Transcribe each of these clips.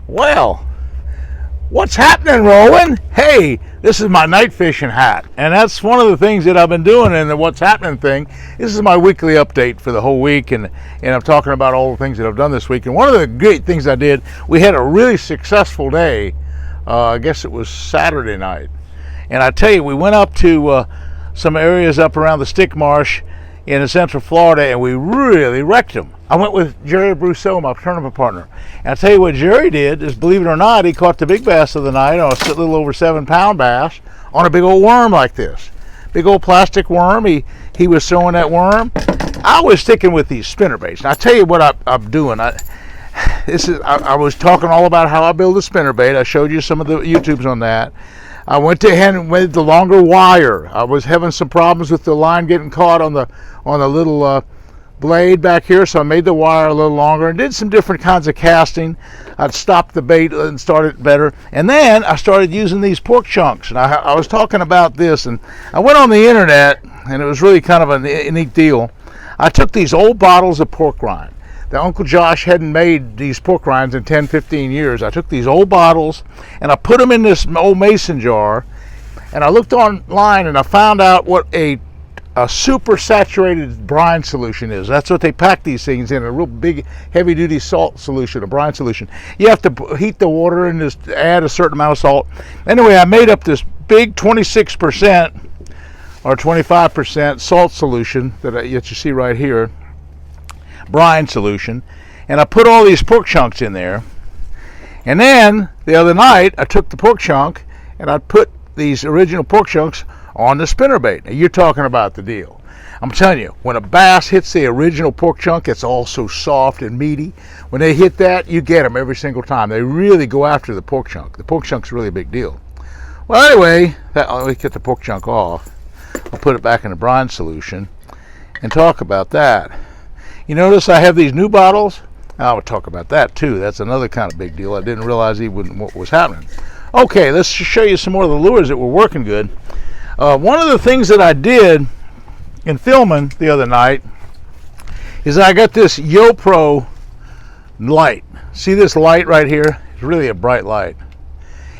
Well, what's happening, Roland? Hey, this is my night fishing hat, and that's one of the things that I've been doing in the what's happening thing. This is my weekly update for the whole week, and I'm talking about all the things that I've done this week. And one of the great things I did, we had a really successful day. I guess it was Saturday night, and I tell you, we went up to some areas up around the Stick Marsh in Central Florida, and we really wrecked them. I went with Gerry Brousseau, my tournament partner. And I tell you what Jerry did is, believe it or not, he caught the big bass of the night on a little over 7-pound bass on a big old worm like this. Big old plastic worm. He was throwing that worm. I was sticking with these spinnerbaits. And I tell you what I'm doing. I was talking all about how I build a spinnerbait. I showed you some of the YouTubes on that. I went ahead and with the longer wire. I was having some problems with the line getting caught on the little blade back here, so I made the wire a little longer and did some different kinds of casting. I'd stopped the bait and started better, and then I started using these pork chunks. And I was talking about this, and I went on the internet, and it was really kind of a neat deal. I took these old bottles of pork rind. The Uncle Josh hadn't made these pork rinds in 10-15 years. I took these old bottles and I put them in this old mason jar, and I looked online and I found out what a super saturated brine solution is. That's what they pack these things in, a real big heavy duty salt solution, a brine solution. You have to heat the water and just add a certain amount of salt. Anyway, I made up this big 26% or 25% salt solution that you see right here, brine solution, and I put all these pork chunks in there. And then the other night I took the pork chunk and I put these original pork chunks on the spinnerbait. Now you're talking about the deal. I'm telling you, when a bass hits the original pork chunk, it's all so soft and meaty. When they hit that, you get them every single time. They really go after the pork chunk. The pork chunk's really a big deal. Well, anyway, let me get the pork chunk off. I'll put it back in the brine solution and talk about that. You notice I have these new bottles. I would talk about that too. That's another kind of big deal. I didn't realize even what was happening. Okay, let's show you some more of the lures that were working good. One of the things that I did in filming the other night is I got this Yolo light. See this light right here? It's really a bright light.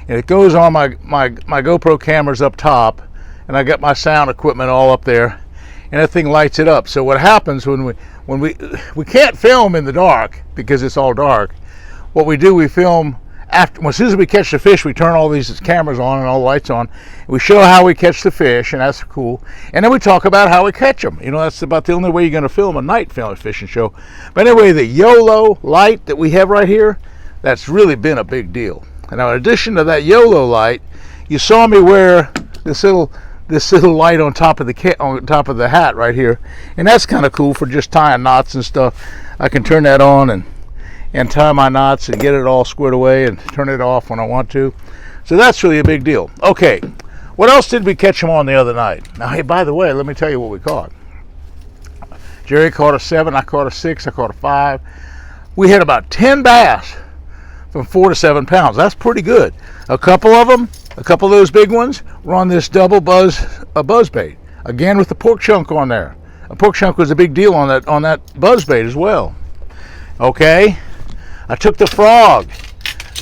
And it goes on my GoPro cameras up top, and I got my sound equipment all up there, and that thing lights it up. So what happens when we can't film in the dark because it's all dark. What we do, we film as soon as we catch the fish. We turn all these cameras on and all the lights on. We show how we catch the fish, and that's cool. And then we talk about how we catch them. You know, that's about the only way you're going to film a night fishing show. But anyway, the Yolo Light that we have right here, that's really been a big deal. And now, in addition to that Yolo Light, you saw me wear this little light on top of the hat right here, and that's kind of cool for just tying knots and stuff. I can turn that on and tie my knots and get it all squared away and turn it off when I want to. So that's really a big deal. Okay, what else did we catch them on the other night? Now, hey, by the way, let me tell you what we caught. Jerry caught a 7, I caught a 6, I caught a 5. We had about 10 bass from 4 to 7 pounds. That's pretty good. A couple of those big ones were on this double buzz bait. Again, with the pork chunk on there. A pork chunk was a big deal on that buzz bait as well. Okay, I took the frog,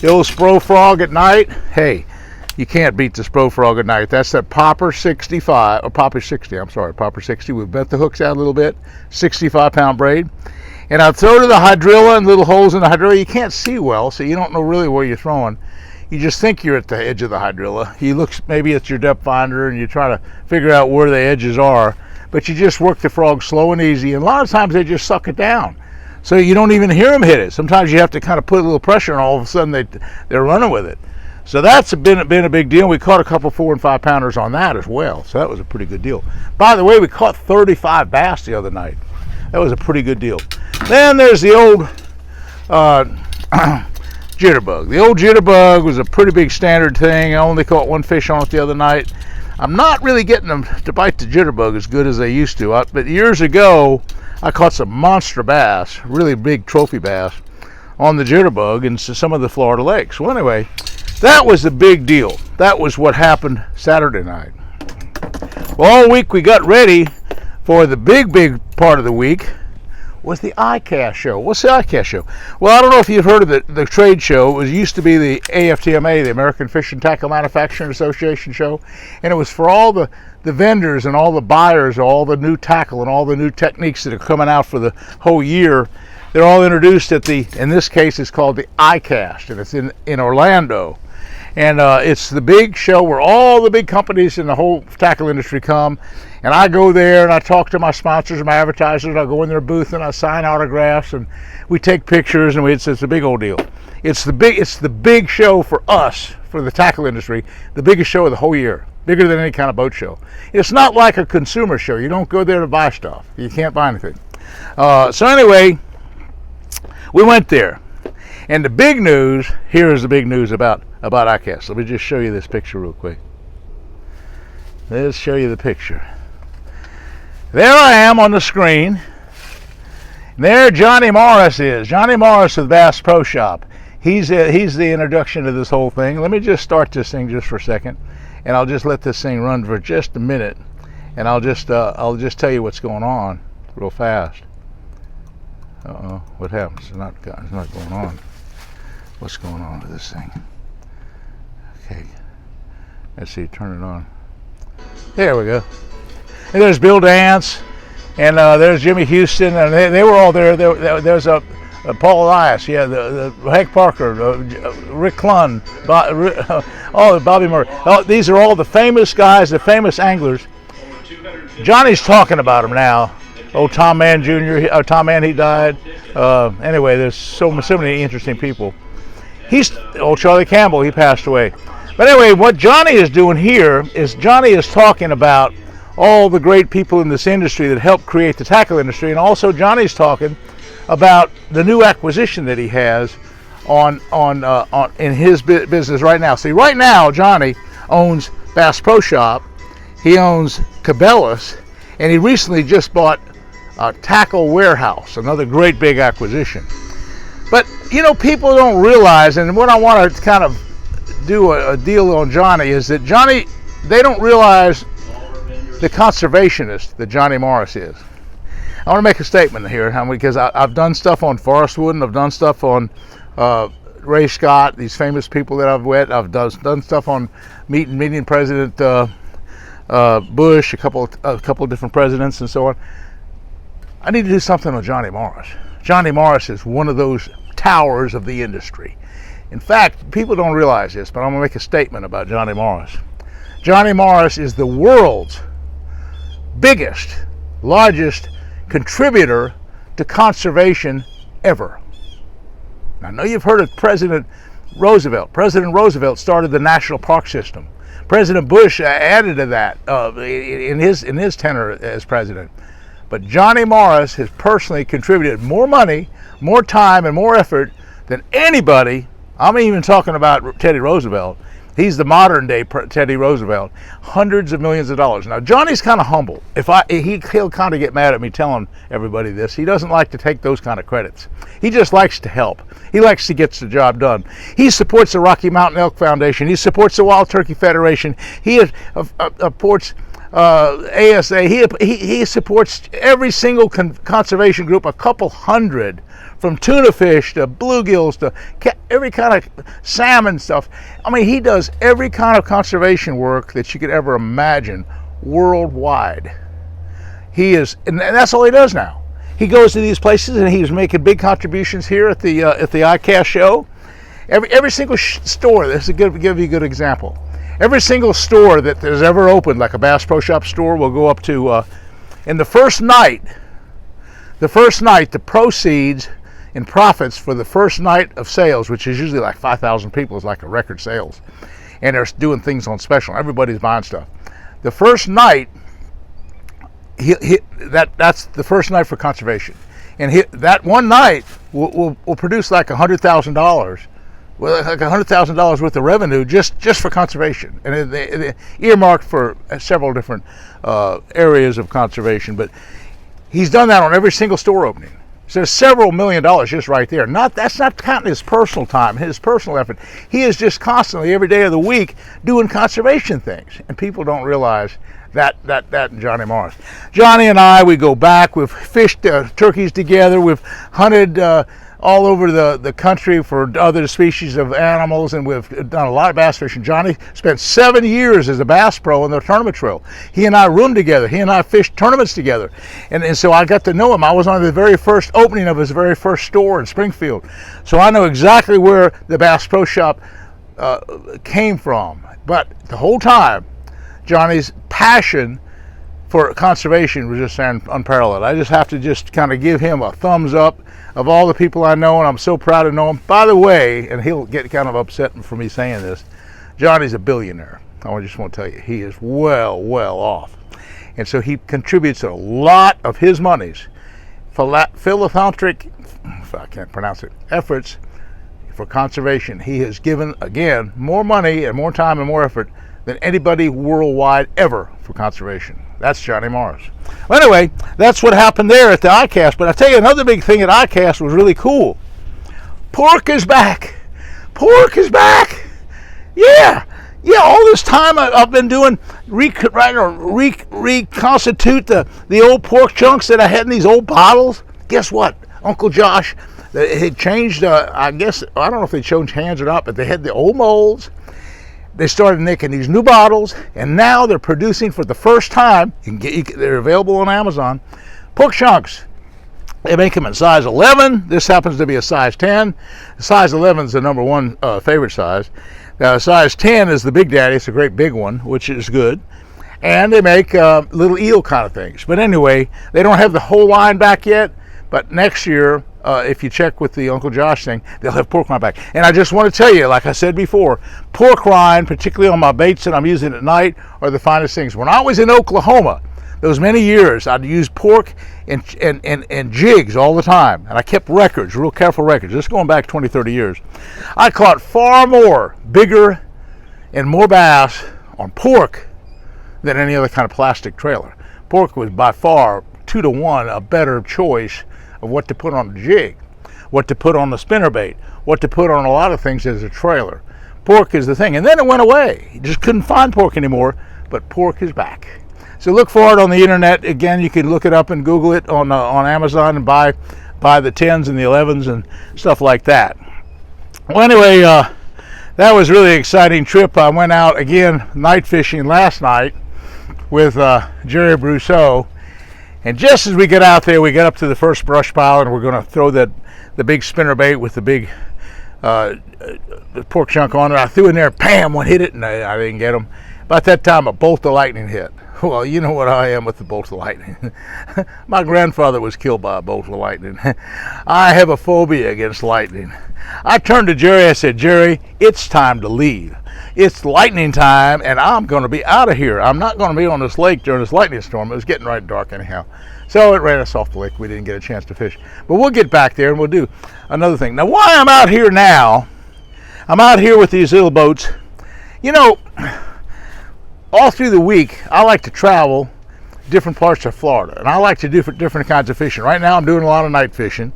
the old Spro frog at night. Hey, you can't beat the Spro frog at night. That's that Popper 65, or Popper 60, I'm sorry, Popper 60. We bent the hooks out a little bit, 65-pound braid. And I'd throw to the Hydrilla and little holes in the Hydrilla. You can't see well, so you don't know really where you're throwing. You just think you're at the edge of the Hydrilla. You look maybe at your depth finder and you try to figure out where the edges are, but you just work the frog slow and easy, and a lot of times they just suck it down. So you don't even hear them hit it. Sometimes you have to kind of put a little pressure, and all of a sudden they're running with it. So that's been a big deal. We caught a couple 4 and 5 pounders on that as well. So that was a pretty good deal. By the way, we caught 35 bass the other night. That was a pretty good deal. Then there's the old Jitterbug. The old Jitterbug was a pretty big standard thing. I only caught 1 fish on it the other night. I'm not really getting them to bite the Jitterbug as good as they used to. But years ago, I caught some monster bass, really big trophy bass, on the Jitterbug in some of the Florida lakes. Well, anyway, that was the big deal. That was what happened Saturday night. Well, all week we got ready for the big part of the week, was the ICAST show. What's the ICAST show? Well, I don't know if you've heard of the trade show. It used to be the AFTMA, the American Fish and Tackle Manufacturing Association show, and it was for all the vendors and all the buyers, all the new tackle and all the new techniques that are coming out for the whole year. They're all introduced at in this case, it's called the ICAST, and it's in Orlando. And it's the big show where all the big companies in the whole tackle industry come. And I go there and I talk to my sponsors, my advertisers. I go in their booth and I sign autographs and we take pictures, and it's a big old deal. It's the big show for us, for the tackle industry, the biggest show of the whole year, bigger than any kind of boat show. It's not like a consumer show. You don't go there to buy stuff. You can't buy anything. So anyway, we went there. And the big news, here is the big news about ICAST. Let me just show you this picture real quick. Let's show you the picture. There I am on the screen. And there Johnny Morris is. Johnny Morris with BassPro Shop. He's the introduction to this whole thing. Let me just start this thing just for a second, and I'll just let this thing run for just a minute, and I'll just tell you what's going on real fast. Uh-oh, what happens? It's not going on. What's going on with this thing? Okay, let's see, turn it on. There we go. And there's Bill Dance, and there's Jimmy Houston, and they were all there. There's Paul Elias, yeah, the Hank Parker, Rick Clunn, Bobby Murray. Oh, these are all the famous guys, the famous anglers. Johnny's talking about them now. Oh, Tom Mann Jr., Tom Mann, he died. Anyway, there's so many interesting people. Charlie Campbell, he passed away. But anyway, what Johnny is doing here is Johnny is talking about all the great people in this industry that helped create the tackle industry, and also Johnny's talking about the new acquisition that he has on in his business right now. See, right now Johnny owns BassPro Shop, he owns Cabela's, and he recently just bought Tackle Warehouse, another great big acquisition. But you know, people don't realize, and what I want to kind of do a deal on Johnny is that Johnny, they don't realize the conservationist that Johnny Morris is. I want to make a statement here, because I've done stuff on Forrest Wood, and I've done stuff on Ray Scott, these famous people that I've met. I've done stuff on meeting President Bush, a couple of different presidents, and so on. I need to do something on Johnny Morris. Johnny Morris is one of those towers of the industry. In fact, people don't realize this, but I'm going to make a statement about Johnny Morris. Johnny Morris is the world's biggest, largest contributor to conservation ever. I know you've heard of President Roosevelt. President Roosevelt started the national park system. President Bush added to that in his tenure as president. But Johnny Morris has personally contributed more money, more time, and more effort than anybody. I'm even talking about Teddy Roosevelt. He's the modern day Teddy Roosevelt. Hundreds of millions of dollars. Now Johnny's kind of humble. He'll kind of get mad at me telling everybody this. He doesn't like to take those kind of credits. He just likes to help. He likes to get the job done. He supports the Rocky Mountain Elk Foundation. He supports the Wild Turkey Federation. He supports ASA. He supports every single conservation group, a couple hundred, from tuna fish to bluegills to every kind of salmon stuff. I mean, he does every kind of conservation work that you could ever imagine worldwide. And that's all he does now. He goes to these places and he's making big contributions here at the ICAST show. Every single store. This is give you a good example. Every single store that has ever opened, like a BassPro Shop store, will go up to in the first night, the proceeds and profits for the first night of sales, which is usually like 5,000 people, is like a record sales, and they're doing things on special. Everybody's buying stuff. The first night, that's the first night for conservation, and that one night will produce like $100,000. Well, like $100,000 worth of revenue just for conservation, and they earmarked for several different areas of conservation. But he's done that on every single store opening. So several $1 million just right there. That's not counting his personal time, his personal effort. He is just constantly, every day of the week, doing conservation things. And people don't realize that Johnny Morris. Johnny and I, we go back. We've fished turkeys together. We've hunted all over the country for other species of animals, and we've done a lot of bass fishing. Johnny spent 7 years as a bass pro on the tournament trail. He and I roomed together. He and I fished tournaments together. And so I got to know him. I was on the very first opening of his very first store in Springfield. So I know exactly where the BassPro Shop came from. But the whole time, Johnny's passion for conservation was just unparalleled. I just have to just kind of give him a thumbs up of all the people I know, and I'm so proud to know him. By the way, and he'll get kind of upset for me saying this, Johnny's a billionaire. I just want to tell you, he is well off. And so he contributes a lot of his monies, philanthropic, if I can't pronounce it, efforts for conservation. He has given, again, more money and more time and more effort than anybody worldwide ever for conservation. That's Johnny Morris. Well, anyway, that's what happened there at the ICAST. But I tell you, another big thing at ICAST was really cool. Pork is back. Pork is back. Yeah. All this time I've been doing reconstitute the old pork chunks that I had in these old bottles. Guess what? Uncle Josh, it changed. I guess I don't know if they changed hands or not, but they had the old molds. They started making these new bottles, and now they're producing for the first time. They're available on Amazon. Pork chunks. They make them in size 11. This happens to be a size 10. Size 11 is the number one favorite size. Size 10 is the Big Daddy. It's a great big one, which is good. And they make little eel kind of things. But anyway, they don't have the whole line back yet. But next year, if you check with the Uncle Josh thing, they'll have pork rind back. And I just want to tell you, like I said before, pork rind, particularly on my baits that I'm using at night, are the finest things. When I was in Oklahoma, those many years, I'd use pork and jigs all the time. And I kept records, real careful records. This is going back 20, 30 years. I caught far more, bigger, and more bass on pork than any other kind of plastic trailer. Pork was by far 2 to 1 a better choice of what to put on the jig, what to put on the spinnerbait, what to put on a lot of things as a trailer. Pork is the thing. And then it went away. You just couldn't find pork anymore, but pork is back. So look for it on the internet. Again, you can look it up and Google it on Amazon and buy the 10s and the 11s and stuff like that. Well, anyway, that was a really exciting trip. I went out again night fishing last night with Gerry Brousseau. And just as we get out there, we get up to the first brush pile, and we're going to throw the big spinnerbait with the big pork chunk on it. I threw in there, bam, one hit it, and I didn't get him. About that time, a bolt of lightning hit. Well, you know what I am with the bolt of lightning. My grandfather was killed by a bolt of lightning. I have a phobia against lightning. I turned to Gerry, I said, Gerry, it's time to leave. It's lightning time, and I'm going to be out of here. I'm not going to be on this lake during this lightning storm. It was getting right dark anyhow. So it ran us off the lake. We didn't get a chance to fish. But we'll get back there, and we'll do another thing. Now, why I'm out here now, I'm out here with these little boats. You know, all through the week, I like to travel different parts of Florida, and I like to do different kinds of fishing. Right now, I'm doing a lot of night fishing,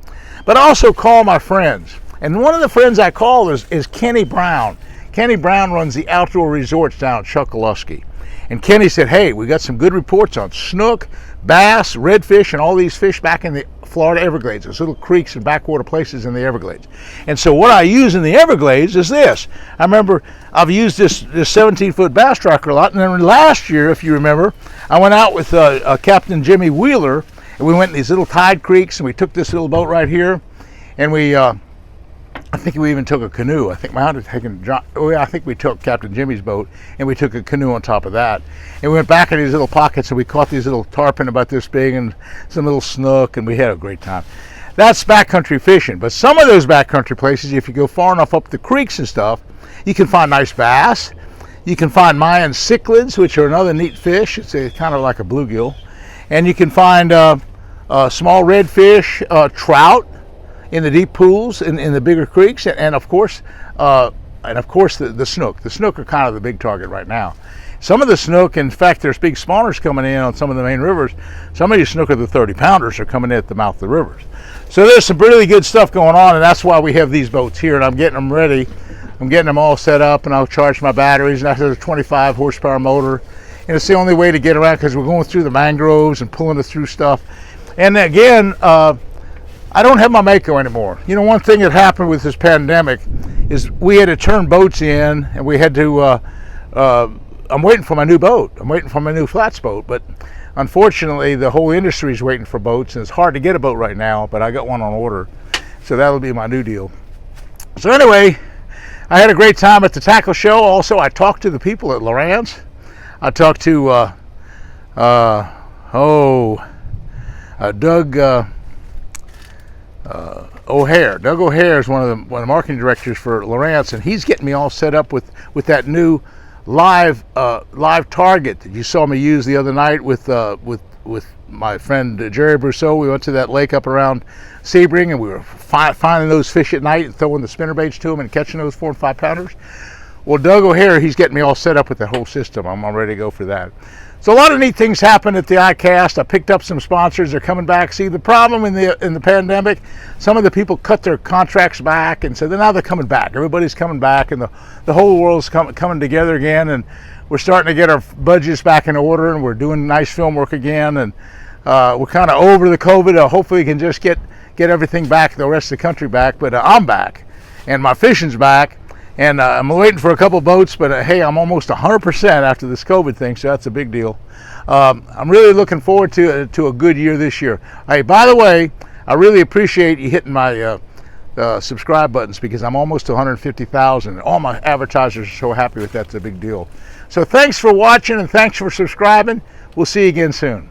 but I also call my friends. And one of the friends I call is Kenny Brown. Kenny Brown runs the outdoor resorts down at Chokoloskee. And Kenny said, hey, we got some good reports on snook, bass, redfish, and all these fish back in the Florida Everglades. There's little creeks and backwater places in the Everglades. And so what I use in the Everglades is this. I remember I've used this 17-foot bass tracker a lot. And then last year, if you remember, I went out with Captain Jimmy Wheeler, and we went in these little tide creeks, and we took this little boat right here, and we I think we even took a canoe. I think I think we took Captain Jimmy's boat, and we took a canoe on top of that. And we went back in these little pockets, and we caught these little tarpon about this big and some little snook, and we had a great time. That's backcountry fishing. But some of those backcountry places, if you go far enough up the creeks and stuff, you can find nice bass. You can find Mayan cichlids, which are another neat fish. It's kind of like a bluegill. And you can find small redfish, trout, in the deep pools, in the bigger creeks, and of course of course the snook. The snook are kind of the big target right now. Some of the snook, in fact, there's big spawners coming in on some of the main rivers. Some of these snook are the 30 pounders are coming in at the mouth of the rivers. So there's some really good stuff going on, and that's why we have these boats here, and I'm getting them ready. I'm getting them all set up, and I'll charge my batteries, and that has a 25 horsepower motor. And it's the only way to get around because we're going through the mangroves and pulling it through stuff. And again, I don't have my Mako anymore. You know, one thing that happened with this pandemic is we had to turn boats in, and we had to, I'm waiting for my new boat. I'm waiting for my new flats boat, but unfortunately the whole industry is waiting for boats, and it's hard to get a boat right now, but I got one on order. So that'll be my new deal. So anyway, I had a great time at the tackle show. Also, I talked to the people at Roland's. I talked to Doug O'Hare. Doug O'Hare is one of the marketing directors for Lowrance, and he's getting me all set up with that new live target that you saw me use the other night with my friend Gerry Brousseau. We went to that lake up around Sebring, and we were finding those fish at night and throwing the spinnerbaits to them and catching those 4 and 5 pounders. Well, Doug O'Hare, he's getting me all set up with that whole system. I'm all ready to go for that. So a lot of neat things happened at the ICAST. I picked up some sponsors. They're coming back. See, the problem in the pandemic, some of the people cut their contracts back, and so now they're coming back. Everybody's coming back, and the whole world's coming together again, and we're starting to get our budgets back in order, and we're doing nice film work again, and we're kind of over the COVID. Hopefully we can just get everything back, the rest of the country back, but I'm back, and my fishing's back. And I'm waiting for a couple boats, but hey, I'm almost 100% after this COVID thing, so that's a big deal. I'm really looking forward to a good year this year. Hey, by the way, I really appreciate you hitting my subscribe buttons, because I'm almost to 150,000. And all my advertisers are so happy with that. It's a big deal. So thanks for watching, and thanks for subscribing. We'll see you again soon.